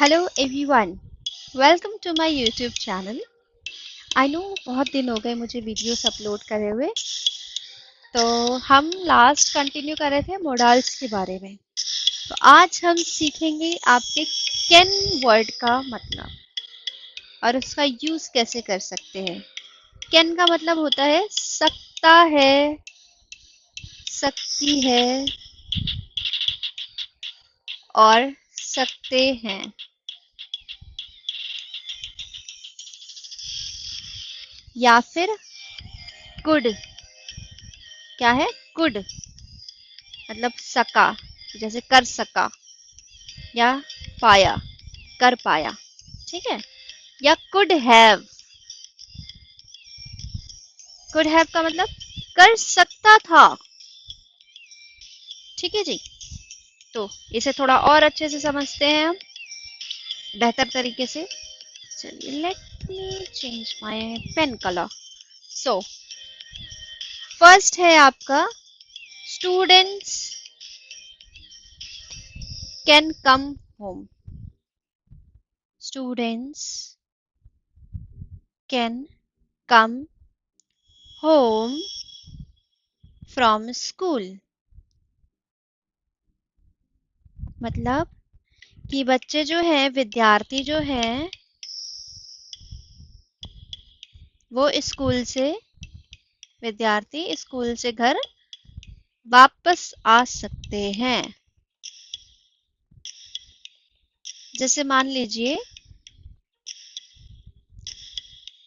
Hello everyone, welcome to my YouTube channel. I know बहुत दिन हो गए मुझे वीडियोस अपलोड करे हुए। तो हम लास्ट कंटिन्यू कर रहे थे मोडाल्स के बारे में। तो आज हम सीखेंगे आपके कैन वर्ड का मतलब और उसका यूज कैसे कर सकते हैं। कैन का मतलब होता है सकता है, सकती है और सकते हैं। या फिर कुड, क्या है कुड मतलब सका, जैसे कर सका या पाया, कर पाया, ठीक है। या कुड हैव का मतलब कर सकता था, ठीक है जी। तो इसे थोड़ा और अच्छे से समझते हैं हम बेहतर तरीके से। चलिए, let me change my pen colour. So first है आपका students can come home. Students can come home from school. मतलब कि बच्चे जो हैं, विद्यार्थी जो हैं, वो स्कूल से घर वापस आ सकते हैं। जैसे मान लीजिए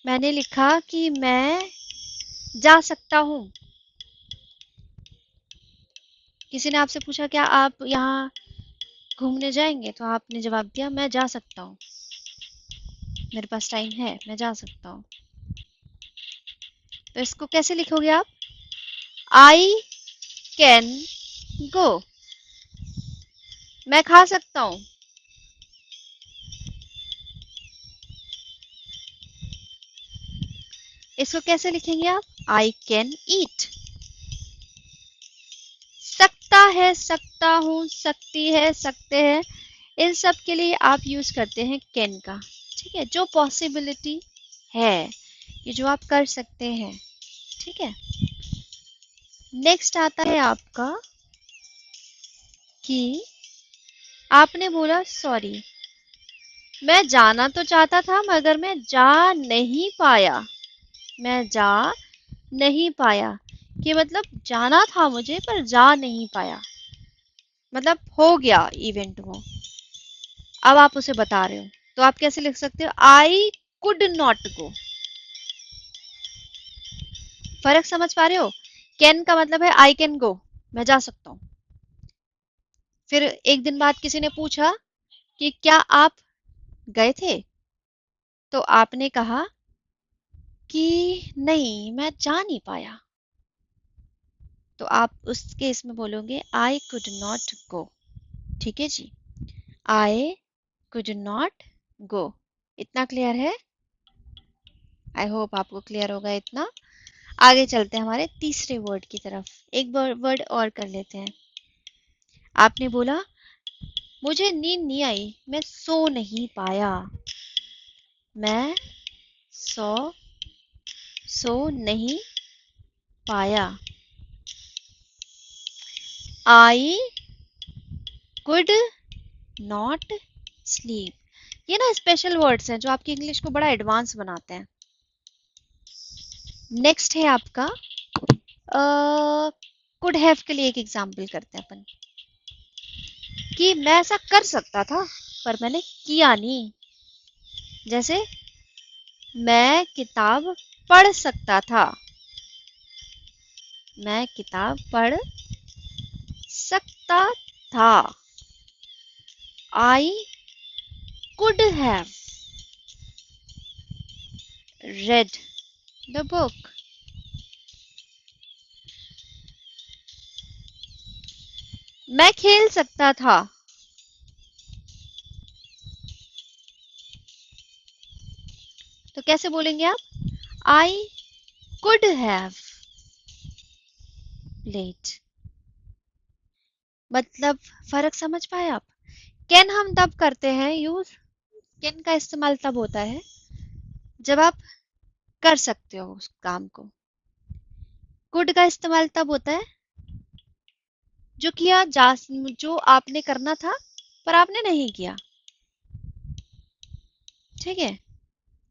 मैंने लिखा कि मैं जा सकता हूँ। किसी ने आपसे पूछा क्या आप यहाँ घूमने जाएंगे, तो आपने जवाब दिया मैं जा सकता हूँ, मेरे पास टाइम है, मैं जा सकता हूँ। तो इसको कैसे लिखोगे आप? आई कैन गो, मैं खा सकता हूँ। इसको कैसे लिखेंगे आप? I can eat. सकता है, सकता हूँ, सकती है, सकते हैं, इन सब के लिए आप यूज करते हैं कैन का, ठीक है। जो पॉसिबिलिटी है, ये जो आप कर सकते हैं, ठीक है। नेक्स्ट आता है आपका कि आपने बोला सॉरी, मैं जाना तो चाहता था मगर मैं जा नहीं पाया। मैं जा नहीं पाया कि मतलब जाना था मुझे पर जा नहीं पाया, मतलब हो गया इवेंट वो, अब आप उसे बता रहे हो। तो आप कैसे लिख सकते हो? I could not go. फर्क समझ पा रहे हो? कैन का मतलब है आई कैन गो, मैं जा सकता हूँ। फिर एक दिन बाद किसी ने पूछा कि क्या आप गए थे, तो आपने कहा कि नहीं, मैं जा नहीं पाया। तो आप उस केस में बोलोगे आई कुड नॉट गो, ठीक है जी। I could not go. इतना क्लियर है? आई होप आपको क्लियर होगा इतना। आगे चलते हैं हमारे तीसरे वर्ड की तरफ। एक वर्ड और कर लेते हैं। आपने बोला मुझे नींद नहीं आई, मैं सो नहीं पाया। मैं सो सो नहीं पाया। I could not sleep. ये ना स्पेशल वर्ड्स हैं जो आपकी इंग्लिश को बड़ा एडवांस बनाते हैं। नेक्स्ट है आपका कुड हैव के लिए एक एग्जाम्पल करते हैं अपन कि मैं ऐसा कर सकता था पर मैंने किया नहीं। जैसे मैं किताब पढ़ सकता था, मैं किताब पढ़ सकता था। I could have read the book. मैं खेल सकता था, तो कैसे बोलेंगे आप? I could have played. मतलब फर्क समझ पाए आप? कैन हम तब करते हैं यूज कैन का इस्तेमाल तब होता है जब आप कर सकते हो उस काम को। कुड का इस्तेमाल तब होता है जो किया जा जो आपने करना था पर आपने नहीं किया। ठीक है।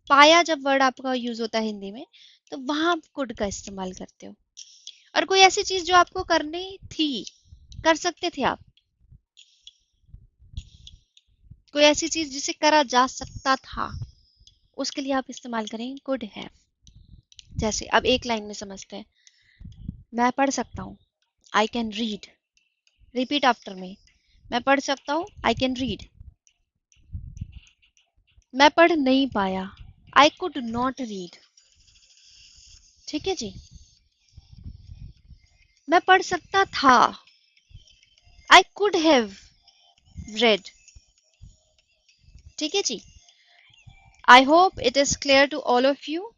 पाया जब वर्ड आपका यूज होता है हिंदी में, तो वहां आप कुड का इस्तेमाल करते हो। और कोई ऐसी चीज जो आपको करनी थी, कर सकते थे आप, कोई ऐसी चीज जिसे करा जा सकता था, उसके लिए आप इस्तेमाल करेंगे कुड हैव। जैसे अब एक लाइन में समझते हैं। मैं पढ़ सकता हूँ, I can read. Repeat after me. मैं पढ़ सकता हूँ, आई कैन रीड। मैं पढ़ नहीं पाया, आई कुड नॉट रीड। ठीक है जी। मैं पढ़ सकता था, आई कुड हैव रेड। ठीक है जी। I hope it is clear to all of you.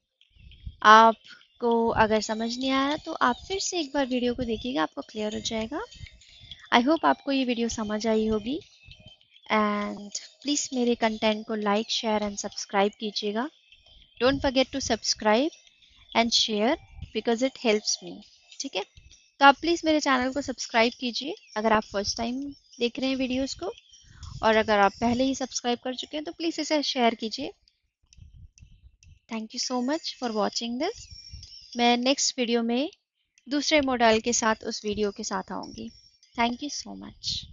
आपको अगर समझ नहीं आया तो आप फिर से एक बार वीडियो को देखिएगा, आपको क्लियर हो जाएगा। आई होप आपको ये वीडियो समझ आई होगी। एंड प्लीज़ मेरे कंटेंट को लाइक शेयर एंड सब्सक्राइब कीजिएगा। Don't forget to subscribe and share because it helps me. ठीक है। तो आप प्लीज़ मेरे चैनल को सब्सक्राइब कीजिए अगर आप फर्स्ट टाइम देख रहे हैं वीडियोस को, और अगर आप पहले ही सब्सक्राइब कर चुके हैं तो प्लीज़ इसे शेयर कीजिए। Thank you so much for watching this. मैं नेक्स्ट वीडियो में दूसरे मॉडल के साथ उस वीडियो के साथ आऊँगी। Thank you so much.